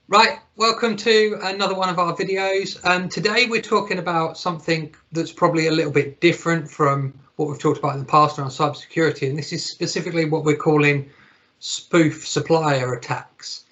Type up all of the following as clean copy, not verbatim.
Right, welcome to another one of our videos. Today we're talking about something that's probably a little bit different from what we've talked about in the past around cybersecurity, and this is specifically what we're calling spoof supplier attacks.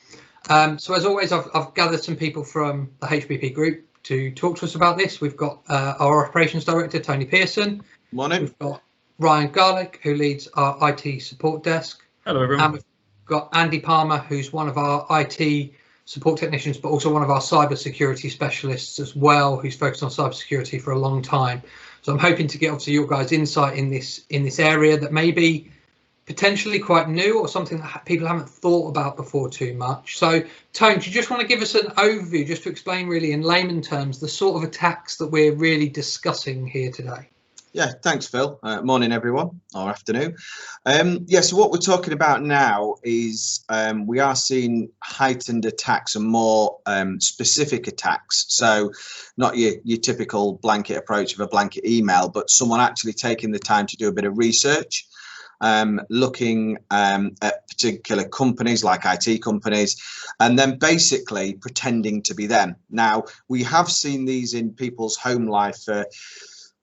So as always, I've gathered some people from the HBP group to talk to us about this. We've got our operations director, Tony Pearson. Morning. We've got Ryan Garlick, who leads our IT support desk. Hello, everyone. And we've got Andy Palmer, who's one of our IT support technicians, but also one of our cybersecurity specialists as well, who's focused on cybersecurity for a long time. So I'm hoping to get obviously your guys' insight in this area that may be potentially quite new or something that people haven't thought about before too much. So Tone, do you just want to give us an overview, just to explain really in layman terms the sort of attacks that we're really discussing here today? Yeah, thanks, Phil. Morning, everyone, or afternoon. So what we're talking about now is we are seeing heightened attacks and more specific attacks. So not your typical blanket approach of a blanket email, but someone actually taking the time to do a bit of research, looking at particular companies like IT companies, and then basically pretending to be them. Now, we have seen these in people's home life for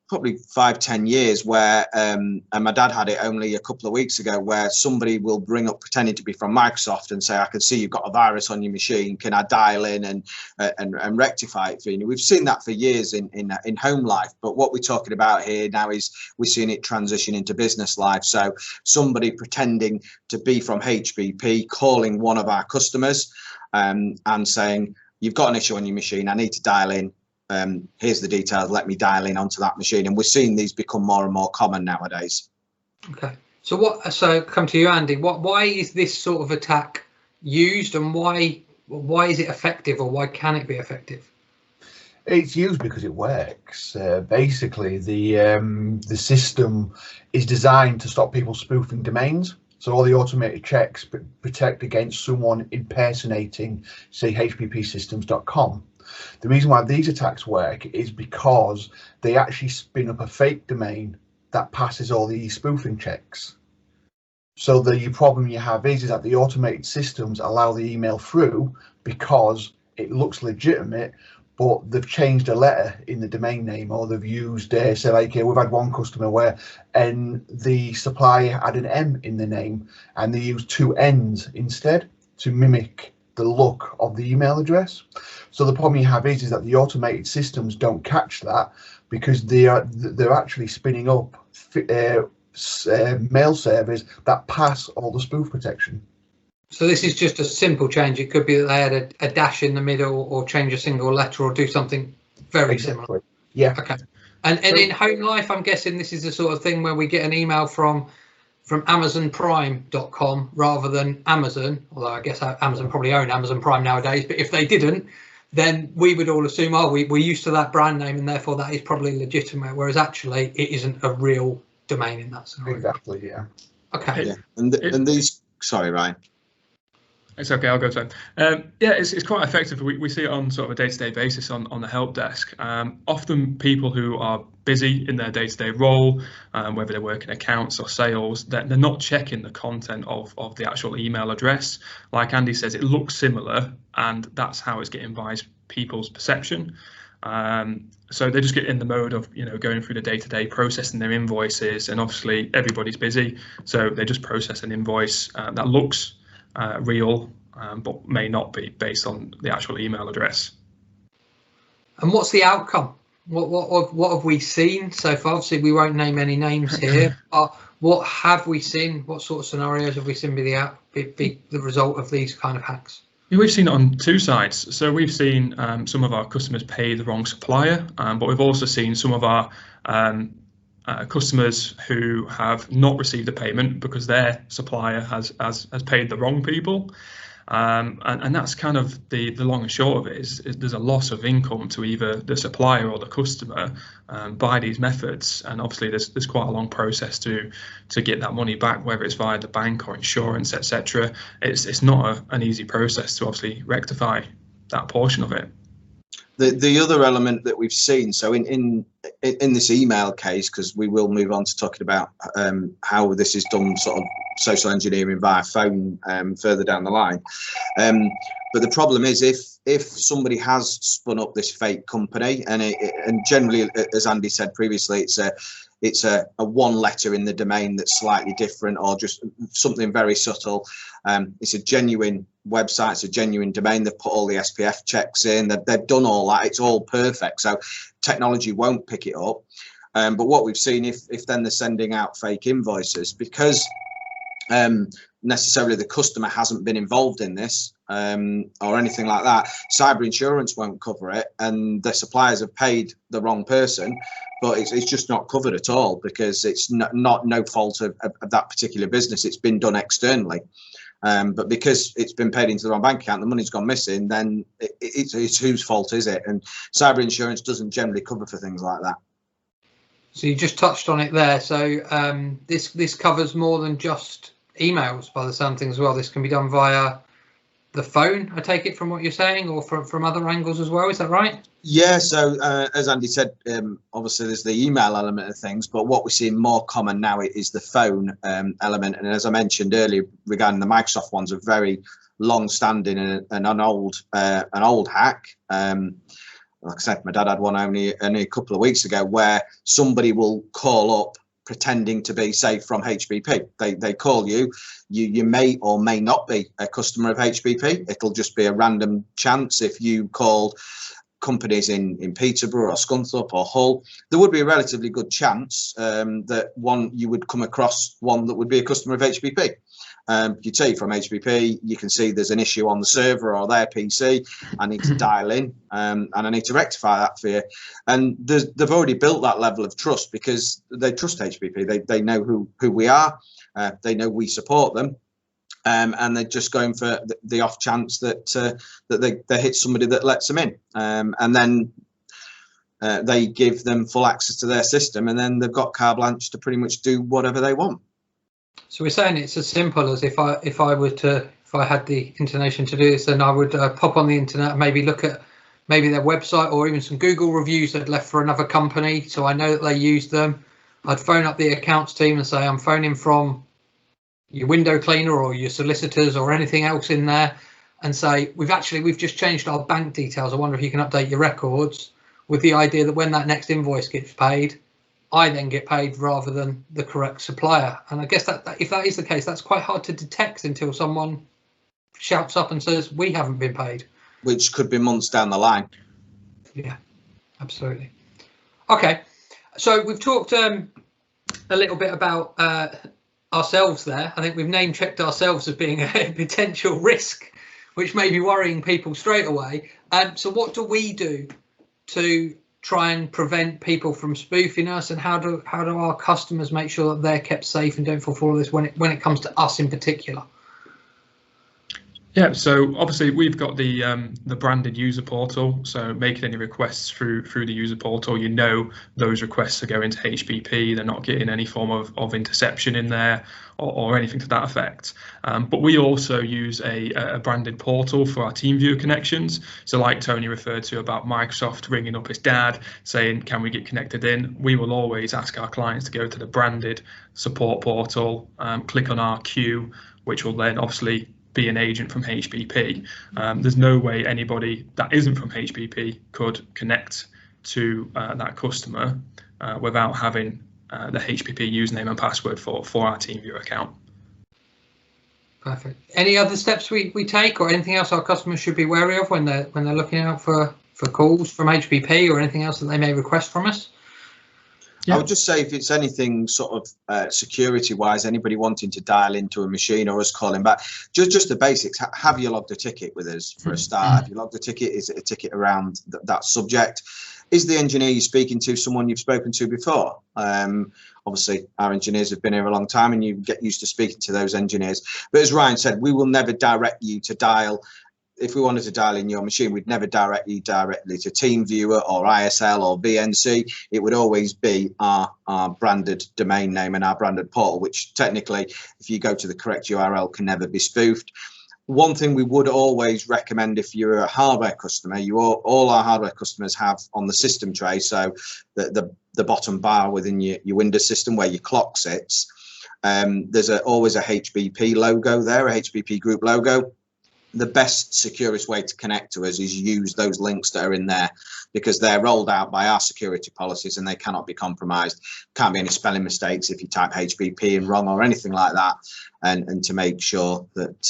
probably 5-10 years, where and my dad had it only a couple of weeks ago, where somebody will bring up pretending to be from Microsoft and say, I can see you've got a virus on your machine, can I dial in and rectify it for you? We've seen that for years in home life, but what we're talking about here now is we're seeing it transition into business life. So somebody pretending to be from HBP calling one of our customers and saying, you've got an issue on your machine, I need to dial in. Here's the details, let me dial in onto that machine. And we're seeing these become more and more common nowadays. Okay, so come to you, Andy. Why is this sort of attack used, and why is it effective, or why can it be effective? It's used because it works. Basically, the system is designed to stop people spoofing domains. So all the automated checks protect against someone impersonating, say, hppsystems.com. The reason why these attacks work is because they actually spin up a fake domain that passes all the spoofing checks. So the problem you have is that the automated systems allow the email through because it looks legitimate, but they've changed a letter in the domain name, or they've used, say, like we've had one customer where the supplier had an M in the name and they used 2 N's instead to mimic the look of the email address. So the problem you have is that the automated systems don't catch that, because they're actually spinning up mail servers that pass all the spoof protection. So this is just a simple change. It could be that they had a dash in the middle, or change a single letter, or do something very similar. Yeah. Okay. And in home life, I'm guessing this is the sort of thing where we get an email from amazonprime.com rather than Amazon, although I guess Amazon probably own Amazon Prime nowadays, but if they didn't, then we would all assume, oh, we're used to that brand name and therefore that is probably legitimate, whereas actually it isn't a real domain in that scenario. Exactly, yeah. Okay. Yeah. And these, sorry, Ryan. It's okay, I'll go to it. Yeah, it's quite effective. We see it on sort of a day-to-day basis on the help desk. Often people who are busy in their day-to-day role, whether they're working accounts or sales, they're not checking the content of the actual email address. Like Andy says, it looks similar, and that's how it's getting by people's perception. So they just get in the mode of, going through the day-to-day, processing their invoices, and obviously everybody's busy, so they just process an invoice that looks real, but may not be, based on the actual email address. And what's the outcome? What have we seen so far? Obviously, we won't name any names here. But what have we seen? What sort of scenarios have we seen be the result of these kind of hacks? We've seen it on 2 sides. So we've seen some of our customers pay the wrong supplier, but we've also seen some of our customers who have not received a payment because their supplier has paid the wrong people, and that's kind of the long and short of it. Is there's a loss of income to either the supplier or the customer by these methods, and obviously there's quite a long process to get that money back, whether it's via the bank or insurance, etc. It's not an easy process to obviously rectify that portion of it. The other element that we've seen, so in this email case, because we will move on to talking about how this is done, sort of social engineering via phone further down the line. But the problem is if somebody has spun up this fake company, and generally, as Andy said previously, it's a one letter in the domain that's slightly different, or just something very subtle. It's a genuine website, it's a genuine domain. They've put all the SPF checks in, they've done all that, it's all perfect. So technology won't pick it up. But what we've seen, if then they're sending out fake invoices, because necessarily the customer hasn't been involved in this or anything like that, cyber insurance won't cover it, and the suppliers have paid the wrong person, but it's just not covered at all, because it's not no fault of that particular business. It's been done externally, but because it's been paid into the wrong bank account, the money's gone missing, then it's whose fault is it? And cyber insurance doesn't generally cover for things like that. So you just touched on it there. So this covers more than just emails by the sound of things as well. This can be done via the phone, I take it, from what you're saying, or from other angles as well. Is that right? Yeah, so as Andy said, obviously there's the email element of things, but what we're seeing more common now is the phone element. And as I mentioned earlier, regarding the Microsoft ones, are very long-standing and an old hack. Like I said, my dad had one only a couple of weeks ago, where somebody will call up pretending to be, say, from HBP. They call you. You may or may not be a customer of HBP. It'll just be a random chance. If you called companies in Peterborough or Scunthorpe or Hull, there would be a relatively good chance that you would come across one that would be a customer of HBP. You take from HBP, you can see there's an issue on the server or their PC. I need to dial in and I need to rectify that for you. And they've already built that level of trust because they trust HBP. They know who we are. They know we support them. And they're just going for the off chance that they hit somebody that lets them in. And then they give them full access to their system, and then they've got carte blanche to pretty much do whatever they want. So we're saying it's as simple as if I had the inclination to do this, then I would pop on the internet and maybe look at maybe their website or even some Google reviews they'd left for another company, so I know that they use them. I'd phone up the accounts team and say, I'm phoning from your window cleaner or your solicitors or anything else in there, and say, we've just changed our bank details. I wonder if you can update your records, with the idea that when that next invoice gets paid, I then get paid rather than the correct supplier. And I guess that if that is the case, that's quite hard to detect until someone shouts up and says, we haven't been paid. Which could be months down the line. Yeah, absolutely. Okay, so we've talked a little bit about ourselves there. I think we've name checked ourselves as being a potential risk, which may be worrying people straight away. So what do we do to try and prevent people from spoofing us, and how do our customers make sure that they're kept safe and don't fall for all this when it comes to us in particular? Yeah, so obviously we've got the branded user portal, so making any requests through the user portal, you know those requests are going to HBP, they're not getting any form of interception in there or anything to that effect. But we also use a branded portal for our TeamViewer connections. So like Tony referred to about Microsoft ringing up his dad saying, can we get connected in? We will always ask our clients to go to the branded support portal, click on our queue, which will then obviously be an agent from HBP. There's no way anybody that isn't from HBP could connect to that customer without having the HBP username and password for our TeamViewer account. Perfect. Any other steps we take, or anything else our customers should be wary of when they're looking out for calls from HBP or anything else that they may request from us? Yeah. I would just say, if it's anything sort of security wise, anybody wanting to dial into a machine or us calling back, just the basics. Have you logged a ticket with us for a start? Have you logged a ticket? Is it a ticket around that subject? Is the engineer you're speaking to someone you've spoken to before? Obviously, our engineers have been here a long time and you get used to speaking to those engineers. But as Ryan said, we will never direct you to dial. If we wanted to dial in your machine, we'd never direct you directly to TeamViewer or ISL or VNC. It would always be our branded domain name and our branded portal, which technically, if you go to the correct URL, can never be spoofed. one thing we would always recommend if you're a hardware customer, all our hardware customers have on the system tray, so the bottom bar within your Windows system where your clock sits, there's always a HBP logo there, a HBP group logo. The best, securest way to connect to us is use those links that are in there, because they're rolled out by our security policies and they cannot be compromised. Can't be any spelling mistakes if you type HBP in wrong or anything like that. And to make sure that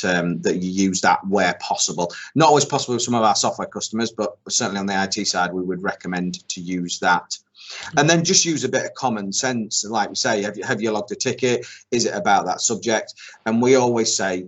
that you use that where possible. Not always possible with some of our software customers, but certainly on the IT side, we would recommend to use that. And then just use a bit of common sense. Like we say, have you logged a ticket? Is it about that subject? And we always say,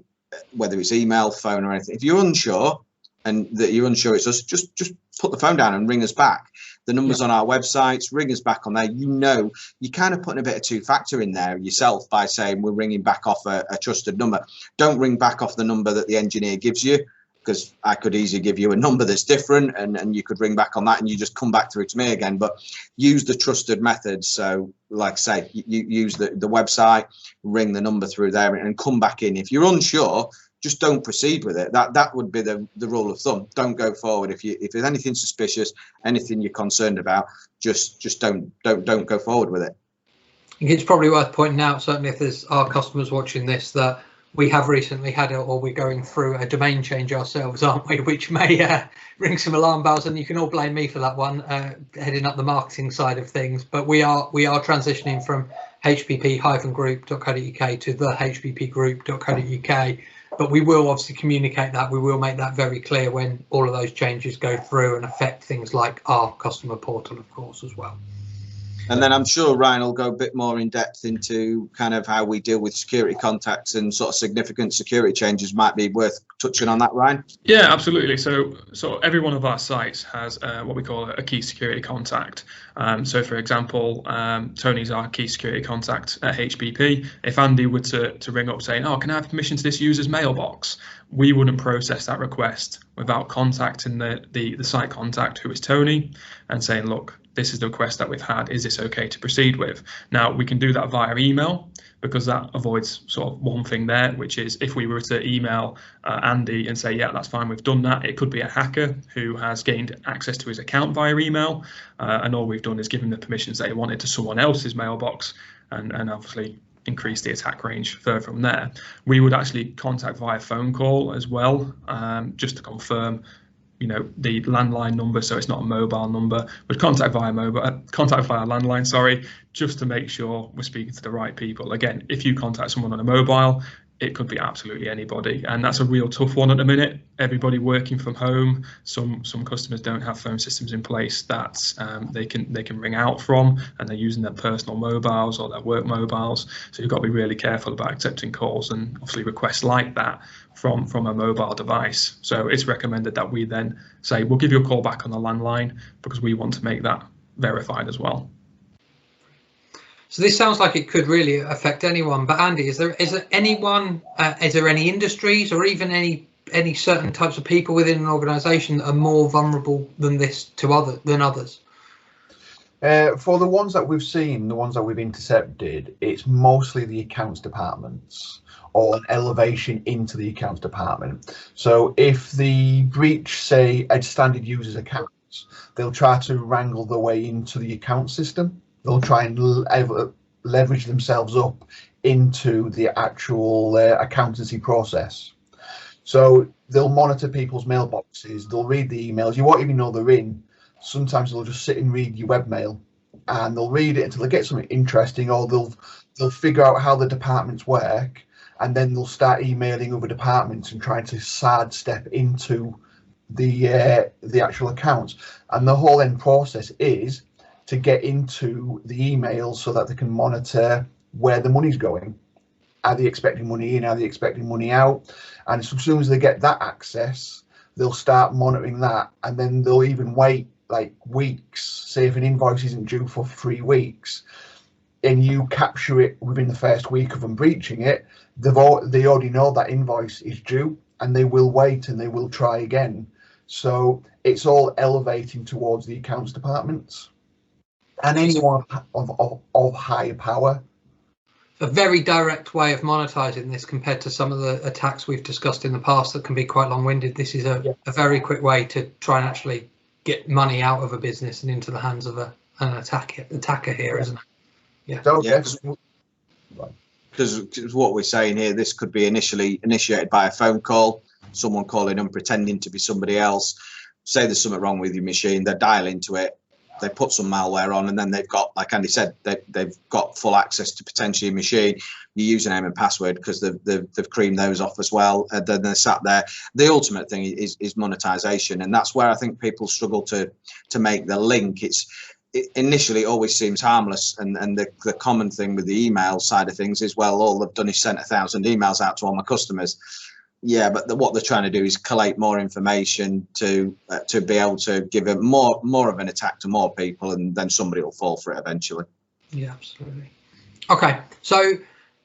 whether it's email, phone or anything, if you're unsure and that you're unsure it's us, just put the phone down and ring us back. The numbers on our websites, ring us back on there. You're kind of putting a bit of two-factor in there yourself by saying we're ringing back off a trusted number. Don't ring back off the number that the engineer gives you, because I could easily give you a number that's different and you could ring back on that and you just come back through to me again. But use the trusted method. So like I say, you use the website, ring the number through there and come back in. If you're unsure, just don't proceed with it. That would be the rule of thumb. Don't go forward. If there's anything suspicious, anything you're concerned about, just don't go forward with it. I think it's probably worth pointing out, certainly if there's our customers watching this, that we have recently had or we're going through a domain change ourselves, aren't we? Which may ring some alarm bells, and you can all blame me for that one, heading up the marketing side of things. But we are transitioning from hbp-group.co.uk to the hbpgroup.co.uk. But we will obviously communicate that. We will make that very clear when all of those changes go through and affect things like our customer portal, of course, as well. And then I'm sure Ryan will go a bit more in depth into kind of how we deal with security contacts and sort of significant security changes. Might be worth touching on that, Ryan. Yeah, absolutely. So every one of our sites has what we call a key security contact. So for example, Tony's our key security contact at HBP. If Andy were to ring up saying, oh, can I have permission to this user's mailbox? We wouldn't process that request without contacting the site contact, who is Tony, and saying, look, this is the request that we've had. Is this okay to proceed with? Now, we can do that via email, because that avoids sort of one thing there, which is if we were to email Andy and say, yeah, that's fine, we've done that, it could be a hacker who has gained access to his account via email, and all we've done is given the permissions that he wanted to someone else's mailbox, and obviously increase the attack range further from there. We would actually contact via phone call as well, just to confirm, the landline number, so it's not a mobile number, but contact via landline, sorry, just to make sure we're speaking to the right people. Again, if you contact someone on a mobile, it could be absolutely anybody, and that's a real tough one at the minute. Everybody working from home, some customers don't have phone systems in place that they can ring out from, and they're using their personal mobiles or their work mobiles. So you've got to be really careful about accepting calls and obviously requests like that from a mobile device. So it's recommended that we then say we'll give you a call back on the landline, because we want to make that verified as well. So this sounds like it could really affect anyone. But Andy, is there anyone? Is there any industries or even any certain types of people within an organisation that are more vulnerable than this than others? For the ones that we've seen, the ones that we've intercepted, it's mostly the accounts departments or an elevation into the accounts department. So if the breach, say, a standard user's accounts, they'll try to wrangle their way into the account system. They'll try and leverage themselves up into the actual accountancy process. So they'll monitor people's mailboxes, they'll read the emails, you won't even know they're in. Sometimes they'll just sit and read your webmail, and they'll read it until they get something interesting, or they'll figure out how the departments work, and then they'll start emailing other departments and trying to sidestep into the actual accounts. And the whole end process is to get into the emails so that they can monitor where the money's going. Are they expecting money in? Are they expecting money out? And as soon as they get that access, they'll start monitoring that, and then they'll even wait like weeks. Say if an invoice isn't due for 3 weeks and you capture it within the first week of them breaching it, they already know that invoice is due, and they will wait and they will try again. So it's all elevating towards the accounts departments and anyone of higher power. a very direct way of monetizing this compared to some of the attacks we've discussed in the past that can be quite long-winded. This is a very quick way to try and actually get money out of a business and into the hands of an attacker here, isn't it? Because what we're saying here, this could be initially initiated by a phone call, someone calling and pretending to be somebody else, say there's something wrong with your machine, they dial into it, they put some malware on, and then they've got, like Andy said, they've got full access to potentially your machine, your username and password, because they've creamed those off as well. Then they're sat there. The ultimate thing is monetization, and that's where I think people struggle to make the link. It initially always seems harmless, and the common thing with the email side of things is, well, all they've done is sent 1,000 emails out to all my customers. Yeah, but what they're trying to do is collate more information to be able to give it more of an attack to more people, and then somebody will fall for it eventually. Yeah, absolutely. Okay, so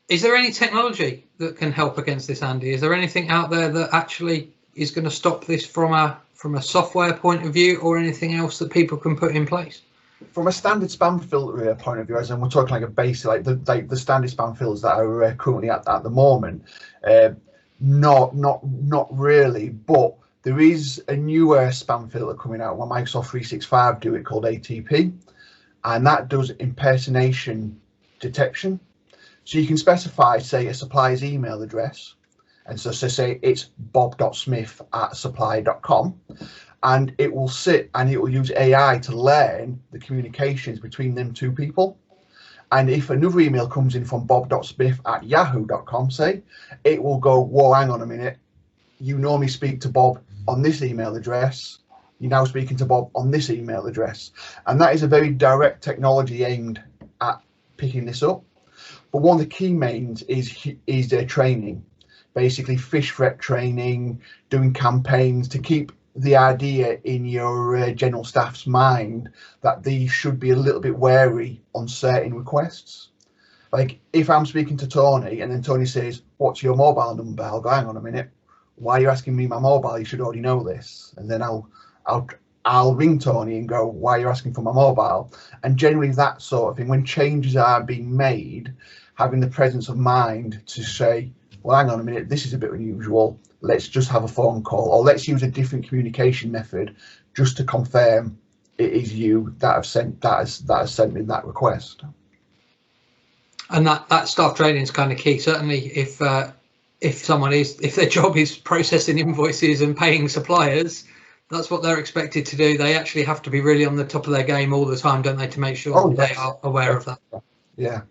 is there any technology that can help against this, Andy? Is there anything out there that actually is going to stop this from a software point of view, or anything else that people can put in place? From a standard spam filter point of view, as in we're talking like a basic, like the standard spam filters that are currently at the moment. Not really, but there is a newer spam filter coming out when Microsoft 365 do it, called ATP, and that does impersonation detection. So you can specify, say, a supplier's email address, and so say it's bob.smith@supply.com, and it will sit and it will use AI to learn the communications between them two people. And if another email comes in from bob.smith@yahoo.com, say, it will go, whoa, hang on a minute. You normally speak to Bob on this email address. You're now speaking to Bob on this email address. And that is a very direct technology aimed at picking this up. But one of the key mains is their training, basically fish threat training, doing campaigns to keep the idea in your general staff's mind that these should be a little bit wary on certain requests. Like if I'm speaking to Tony and then Tony says, what's your mobile number? I'll go, hang on a minute, why are you asking me my mobile? You should already know this. And then I'll ring Tony and go, why are you asking for my mobile? And generally that sort of thing, when changes are being made, having the presence of mind to say, well, hang on a minute, this is a bit unusual. Let's just have a phone call, or let's use a different communication method just to confirm it is you that has sent me that request. And that staff training is kind of key. Certainly, if their job is processing invoices and paying suppliers, that's what they're expected to do. They actually have to be really on the top of their game all the time, don't they, to make sure they are aware of that. Yeah.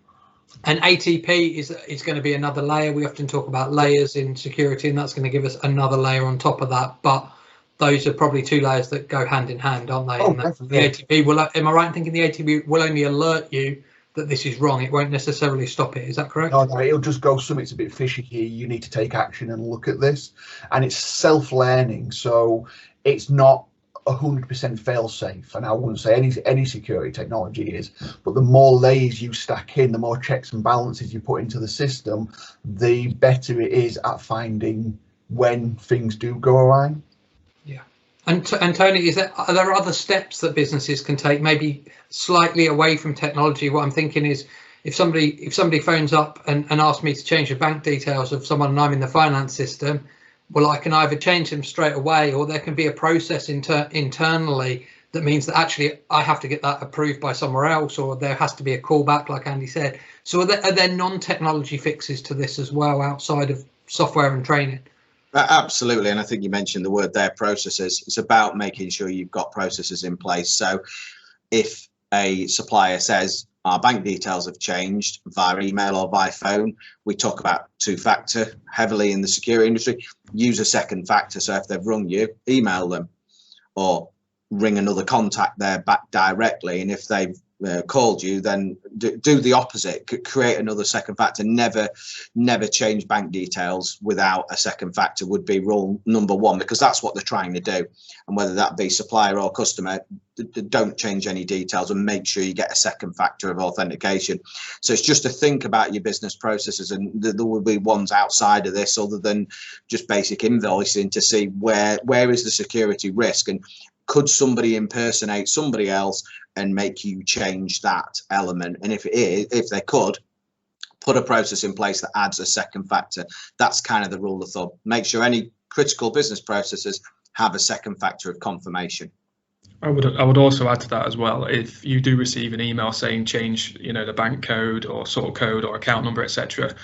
And ATP is going to be another layer. We often talk about layers in security, and that's going to give us another layer on top of that. But those are probably two layers that go hand in hand, aren't they? The ATP will, am I right in thinking the ATP will only alert you that this is wrong? It won't necessarily stop it. Is that correct? No, it'll just go, something's a bit fishy here. You need to take action and look at this. And it's self-learning, so it's not 100% fail-safe, and I wouldn't say any security technology is, but the more layers you stack in, the more checks and balances you put into the system, the better it is at finding when things do go awry. Yeah. And Tony, are there other steps that businesses can take, maybe slightly away from technology? What I'm thinking is, if somebody phones up and asks me to change the bank details of someone and I'm in the finance system, well, I can either change them straight away, or there can be a process internally that means that actually I have to get that approved by somewhere else, or there has to be a callback, like Andy said. So are there non-technology fixes to this as well, outside of software and training? Absolutely, and I think you mentioned the word there, processes. It's about making sure you've got processes in place. So if a supplier says, our bank details have changed via email or via phone, we talk about two-factor heavily in the security industry. Use a second factor. So if they've rung you, email them, or ring another contact there back directly. And if they've called you, then do the opposite. Create another second factor. Never change bank details without a second factor would be rule number one, because that's what they're trying to do. And whether that be supplier or customer, don't change any details, and make sure you get a second factor of authentication. So it's just to think about your business processes, and there will be ones outside of this other than just basic invoicing, to see where is the security risk, and could somebody impersonate somebody else and make you change that element. And if they could, put a process in place that adds a second factor. That's kind of the rule of thumb. Make sure any critical business processes have a second factor of confirmation. I would also add to that as well. If you do receive an email saying change, the bank code or sort code or account number, etc.,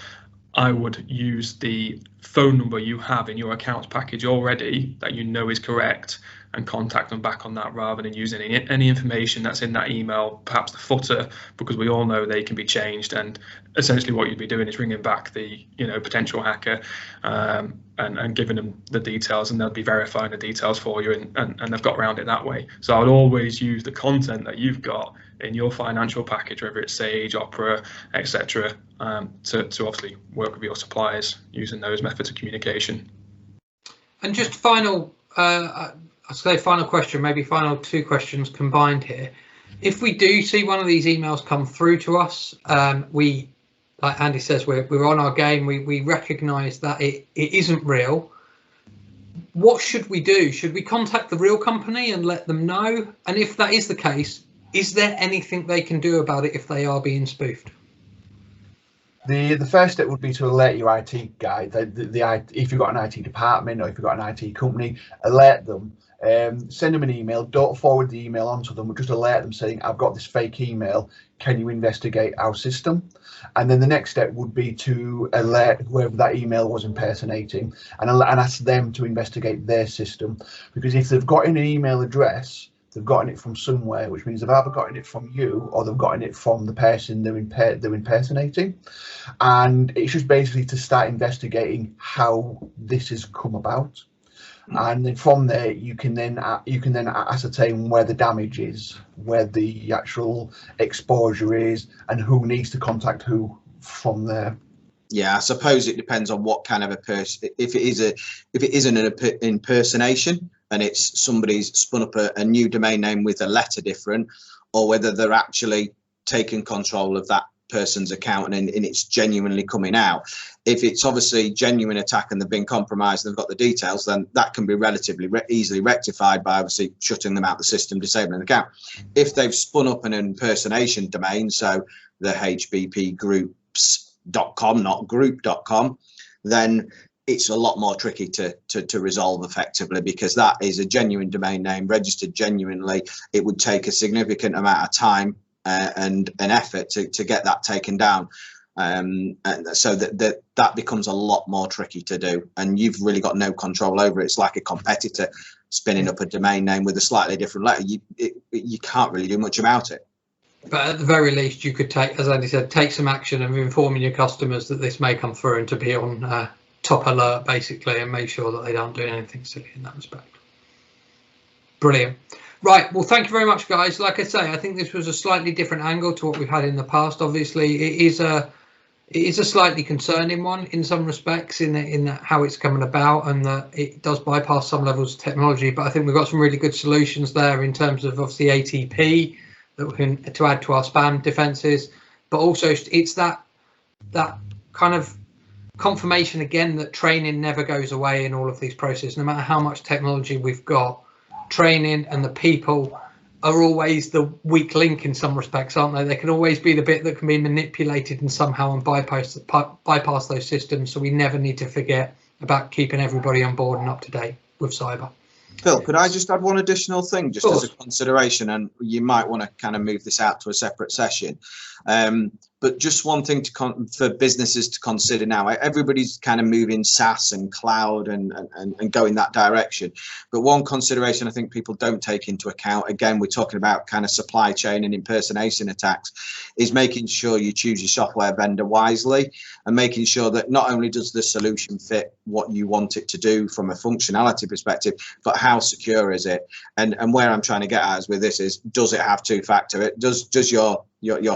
I would use the phone number you have in your accounts package already that you know is correct and contact them back on that, rather than using any information that's in that email, perhaps the footer, because we all know they can be changed. And essentially what you'd be doing is ringing back the potential hacker and giving them the details, and they'll be verifying the details for you, and they've got around it that way. So I would always use the content that you've got in your financial package, whether it's Sage, Opera, etc., to obviously work with your suppliers using those methods of communication. And just final, I'd say final question, maybe final two questions combined here. If we do see one of these emails come through to us, we, like Andy says, we're on our game. We recognise that it isn't real. What should we do? Should we contact the real company and let them know? And if that is the case, is there anything they can do about it if they are being spoofed? The first step would be to alert your IT guy. If you've got an IT department or if you've got an IT company, alert them. Send them an email. Don't forward the email on to them, but just alert them saying, I've got this fake email. Can you investigate our system? And then the next step would be to alert whoever that email was impersonating and ask them to investigate their system. Because if they've got an email address, they've gotten it from somewhere, which means they've either gotten it from you or they've gotten it from the person they're impersonating. And it's just basically to start investigating how this has come about. And then from there, you can then ascertain where the damage is, where the actual exposure is, and who needs to contact who from there. Yeah, I suppose it depends on what kind of a person. If it isn't an impersonation and it's somebody's spun up a new domain name with a letter different, or whether they're actually taking control of that person's account and it's genuinely coming out. If it's obviously genuine attack and they've been compromised and they've got the details, then that can be relatively easily rectified by obviously shutting them out the system, disabling the account. If they've spun up an impersonation domain, so the hbpgroups.com, not group.com, then it's a lot more tricky to resolve effectively, because that is a genuine domain name registered genuinely. It would take a significant amount of time and an effort to get that taken down, and so that becomes a lot more tricky to do, and you've really got no control over it. It's like a competitor spinning up a domain name with a slightly different letter. You can't really do much about it. But at the very least, you could take, as Andy said, take some action of informing your customers that this may come through, and to be on top alert basically, and make sure that they don't do anything silly in that respect. Brilliant. Right, well, thank you very much, guys. Like I say, I think this was a slightly different angle to what we've had in the past. Obviously, it is a slightly concerning one in some respects, in that how it's coming about, and that it does bypass some levels of technology. But I think we've got some really good solutions there in terms of obviously ATP that we can to add to our spam defenses. But also, it's that kind of confirmation again that training never goes away in all of these processes, no matter how much technology we've got. Training and the people are always the weak link in some respects, aren't they? They can always be the bit that can be manipulated and somehow and bypass those systems. So we never need to forget about keeping everybody on board and up to date with cyber. Phil, could I just add one additional thing just as a consideration, and you might want to kind of move this out to a separate session. But just one thing for businesses to consider now. Everybody's kind of moving SaaS and cloud and going that direction. But one consideration I think people don't take into account, again, we're talking about kind of supply chain and impersonation attacks, is making sure you choose your software vendor wisely, and making sure that not only does the solution fit what you want it to do from a functionality perspective, but how secure is it? And where I'm trying to get at with this is, does it have two-factor? Does your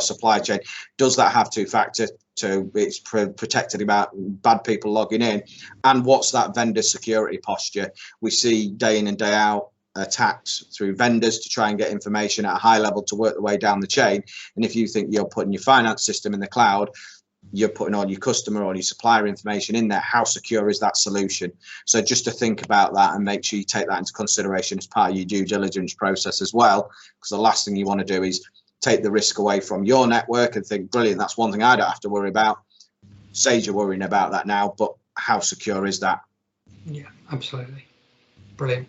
supply chain, does that have two-factor, so it's protected about bad people logging in? And what's that vendor security posture? We see day in and day out attacks through vendors to try and get information at a high level to work the way down the chain. And if you think you're putting your finance system in the cloud, you're putting all your customer or your supplier information in there, how secure is that solution? So just to think about that and make sure you take that into consideration as part of your due diligence process as well, because the last thing you want to do is take the risk away from your network and think, brilliant, that's one thing I don't have to worry about. Sage are worrying about that now, but how secure is that? Yeah, absolutely. Brilliant.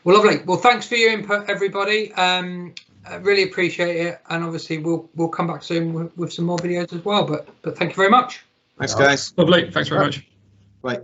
Well, lovely. Well, thanks for your input, everybody. I really appreciate it, and obviously we'll come back soon with some more videos as well. But thank you very much. Thanks, guys. Lovely. Thanks very much. Bye.